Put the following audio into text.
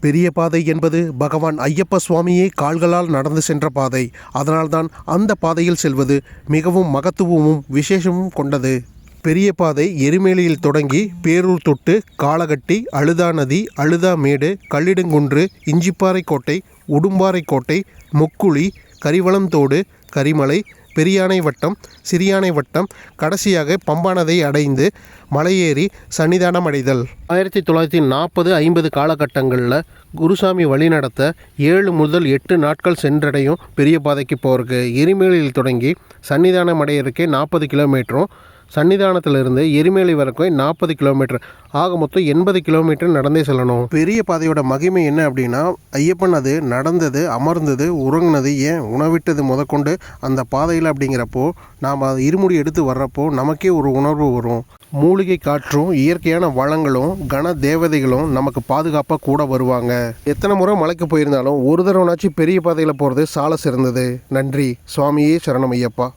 பெரிய பாதை என்பது பகவான் ஐயப்ப சுவாமியே கால்களால் நடந்து சென்ற பாதை. அதனால்தான் அந்த பாதையில் செல்வது மிகவும் மகத்துவமும் விசேஷமும் கொண்டது. பெரிய பாதை எரிமேலியில் தொடங்கி பேரூர் தொட்டு காளகட்டி, அழுதா நதி, அழுதா மேடு, கல்லிடங்குன்று, இஞ்சிப்பாறை கோட்டை, உடும்பாறை கோட்டை, முக்குழி, கரிவளம்தோடு, கரிமலை, பெரியானை வட்டம், சிறியானை வட்டம், கடைசியாக பம்பானதை அடைந்து மலையேறி சன்னிதானம் அடைதல். 1940-50 காலகட்டங்களில் குருசாமி வழிநடத்த 7 முதல் 8 நாட்கள் சென்றடையும் பெரிய பாதைக்கு போகிறதுக்கு எரிமேலியில் தொடங்கி சன்னிதானம் அடையிறதுக்கே 40 கிலோமீட்டரும், சன்னிதானத்திலிருந்து எரிமேலி வரைக்கும் 40 கிலோமீட்டர், ஆக மொத்தம் 80 கிலோமீட்டர் நடந்தே செல்லணும். பெரிய பாதையோட மகிமை என்ன அப்படின்னா, ஐயப்பன் அது நடந்தது, அமர்ந்தது, உறங்கினது, ஏன் உணவிட்டது முதற்கொண்டு அந்த பாதையில் அப்படிங்கிறப்போ நாம் அது இருமுடி எடுத்து வர்றப்போ நமக்கே ஒரு உணர்வு வரும். மூலிகை காற்றும் இயற்கையான வளங்களும் கன தேவதைகளும் நமக்கு பாதுகாப்பாக கூட வருவாங்க. எத்தனை முறை மலைக்கு போயிருந்தாலும் ஒரு தடவைனாச்சும் பெரிய பாதையில் போகிறது சால சிறந்தது. நன்றி. சுவாமியே சரணம் ஐயப்பா.